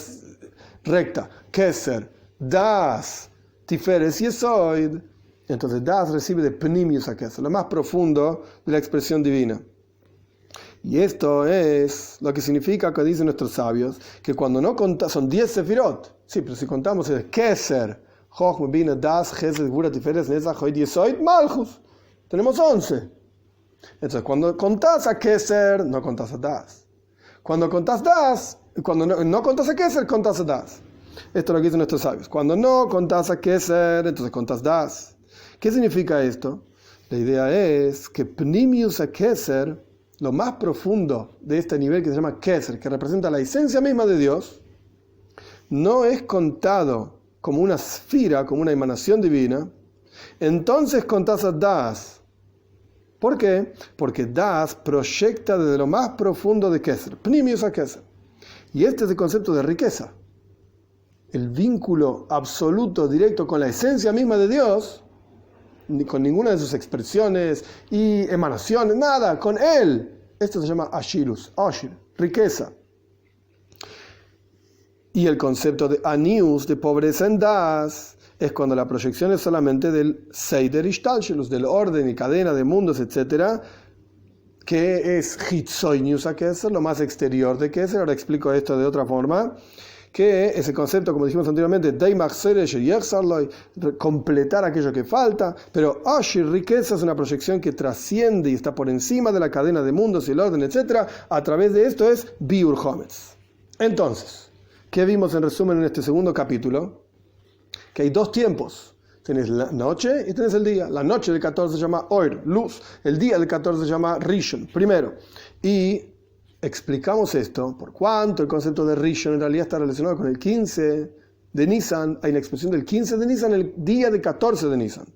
recta, Keser, Das, Tiferet y Esoid, entonces Das recibe de Pnimius a Keser, lo más profundo de la expresión divina. Y esto es lo que significa, que dicen nuestros sabios, que cuando no contamos, son 10 Sefirot, sí, pero si contamos es Keser, Chochma, Bina, Das, Gesed, Gvura, Tiferet, Netzach, Hod, Esoid, Malchus. Tenemos 11. Entonces, cuando contás a Keser, no contás a Das. Cuando contás Das, cuando no contás a Keser, contás a Das. Esto es lo que dicen nuestros sabios. Cuando no contás a Keser, entonces contás Das. ¿Qué significa esto? La idea es que Pnimius a Keser, lo más profundo de este nivel que se llama Keser, que representa la esencia misma de Dios, no es contado como una esfera, como una emanación divina. Entonces contás a Das. ¿Por qué? Porque Das proyecta desde lo más profundo de Keser, Pnimius a Keser. Y este es el concepto de riqueza. El vínculo absoluto, directo con la esencia misma de Dios, con ninguna de sus expresiones y emanaciones, nada, con Él. Esto se llama Ashirus, Ashir, riqueza. Y el concepto de Anius, de pobreza en Das, es cuando la proyección es solamente del Seider Ishtalshelus, del orden y cadena de mundos, etc., que es Hitzoinius a Keser, lo más exterior de Keser. Ahora explico esto de otra forma, que ese concepto, como dijimos anteriormente, completar aquello que falta, pero Ashir, riqueza, es una proyección que trasciende y está por encima de la cadena de mundos y el orden, etc. A través de esto es Biur Hometz. Entonces, ¿qué vimos en resumen en este segundo capítulo? Que hay 2 tiempos. Tenés la noche y tenés el día. La noche del 14 se llama Oir, luz. El día del 14 se llama Rishon, primero. Y explicamos esto, por cuanto el concepto de Rishon en realidad está relacionado con el 15 de Nisan. Hay una expresión del 15 de Nisan, el día del 14 de Nisan.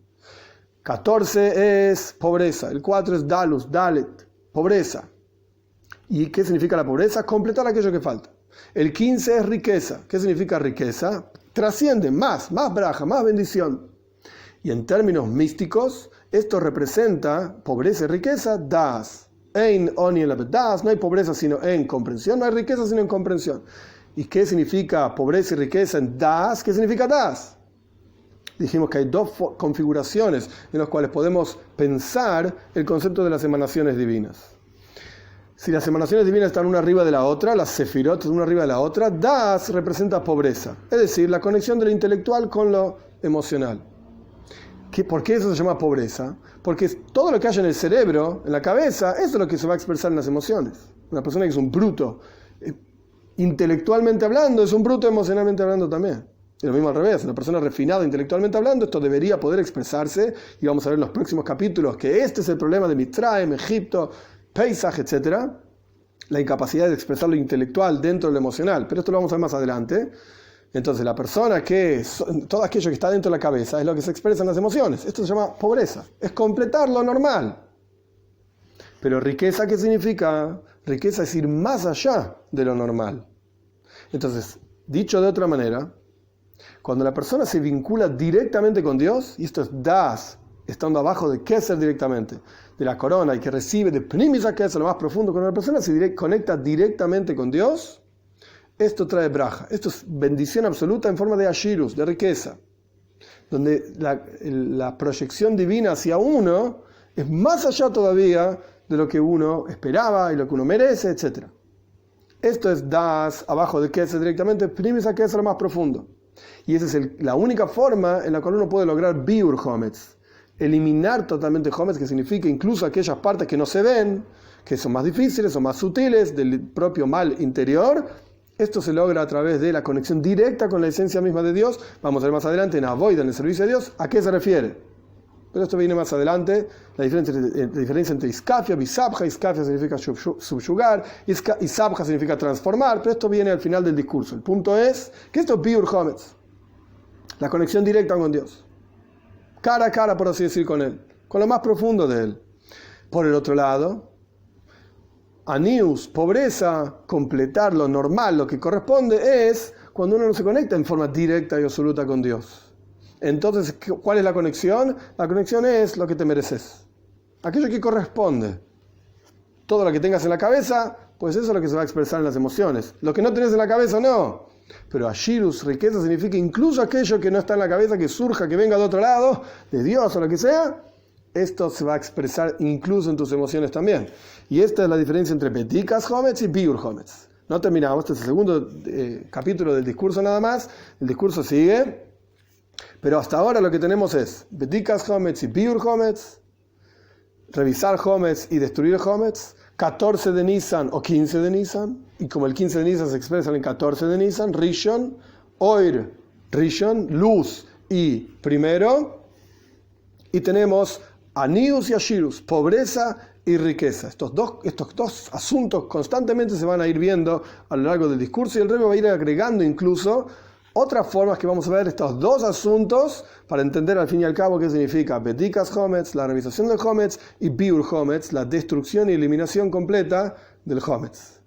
14 es pobreza, el 4 es Dalus, Dalet, pobreza. ¿Y qué significa la pobreza? Completar aquello que falta. El 15 es riqueza. ¿Qué significa riqueza? Trasciende más braja, más bendición. Y en términos místicos, esto representa pobreza y riqueza, das. Ein oni el das, no hay pobreza sino en comprensión, no hay riqueza sino en comprensión. ¿Y qué significa pobreza y riqueza en das? ¿Qué significa das? Dijimos que hay 2 configuraciones en las cuales podemos pensar el concepto de las emanaciones divinas. Si las emanaciones divinas están una arriba de la otra, las sefirot una arriba de la otra, Das representa pobreza, es decir, la conexión de lo intelectual con lo emocional. ¿Por qué eso se llama pobreza? Porque todo lo que hay en el cerebro, en la cabeza, eso es lo que se va a expresar en las emociones. Una persona que es un bruto, intelectualmente hablando, es un bruto emocionalmente hablando también. Y lo mismo al revés, una persona refinada intelectualmente hablando, esto debería poder expresarse, y vamos a ver en los próximos capítulos que este es el problema de Mitzrayim, Egipto, Pesach, etc., la incapacidad de expresar lo intelectual dentro de lo emocional, pero esto lo vamos a ver más adelante. Entonces la persona todo aquello que está dentro de la cabeza es lo que se expresa en las emociones. Esto se llama pobreza, es completar lo normal. Pero riqueza, ¿qué significa? Riqueza es ir más allá de lo normal. Entonces, dicho de otra manera, cuando la persona se vincula directamente con Dios, y esto es das, estando abajo de Keser directamente, de la corona, y que recibe de Pnimis a Keser, lo más profundo, cuando la persona se conecta directamente con Dios, esto trae braja, esto es bendición absoluta en forma de ashirus, de riqueza, donde la proyección divina hacia uno es más allá todavía de lo que uno esperaba y lo que uno merece, etc. Esto es das, abajo de Keser directamente, Pnimis a Keser, lo más profundo. Y esa es la única forma en la cual uno puede lograr biur hometz, eliminar totalmente hometz, que significa incluso aquellas partes que no se ven, que son más difíciles, son más sutiles, del propio mal interior. Esto se logra a través de la conexión directa con la esencia misma de Dios. Vamos a ver más adelante en Avoid, en el servicio de Dios, a qué se refiere. Pero esto viene más adelante, la diferencia entre iskafia, bisabja. Iskafia significa subyugar, isabja significa transformar, pero esto viene al final del discurso. El punto es que esto es biur hometz, la conexión directa con Dios, cara a cara, por así decir, con Él, con lo más profundo de Él. Por el otro lado, anius, pobreza, completar lo normal, lo que corresponde, es cuando uno no se conecta en forma directa y absoluta con Dios. Entonces, ¿cuál es la conexión? La conexión es lo que te mereces, aquello que corresponde. Todo lo que tengas en la cabeza, pues eso es lo que se va a expresar en las emociones. Lo que no tenés en la cabeza, no. Pero ashirus, riqueza, significa incluso aquello que no está en la cabeza, que surja, que venga de otro lado, de Dios o lo que sea. Esto se va a expresar incluso en tus emociones también. Y esta es la diferencia entre bedikas hometz y biur hometz. No terminamos, este es el segundo capítulo del discurso nada más. El discurso sigue. Pero hasta ahora lo que tenemos es bedikas hometz y biur hometz, revisar hometz y destruir hometz, 14 de Nisan o 15 de Nisan, y como el 15 de Nisan se expresa en 14 de Nisan, Rishon, Oir, Rishon, luz y primero, y tenemos Anius y Ashirus, pobreza y riqueza. Estos dos asuntos constantemente se van a ir viendo a lo largo del discurso, y el Rebbe va a ir agregando incluso otras formas que vamos a ver estos dos asuntos para entender al fin y al cabo qué significa bedikas hometz, la revisación del hometz, y biur hometz, la destrucción y eliminación completa del hometz.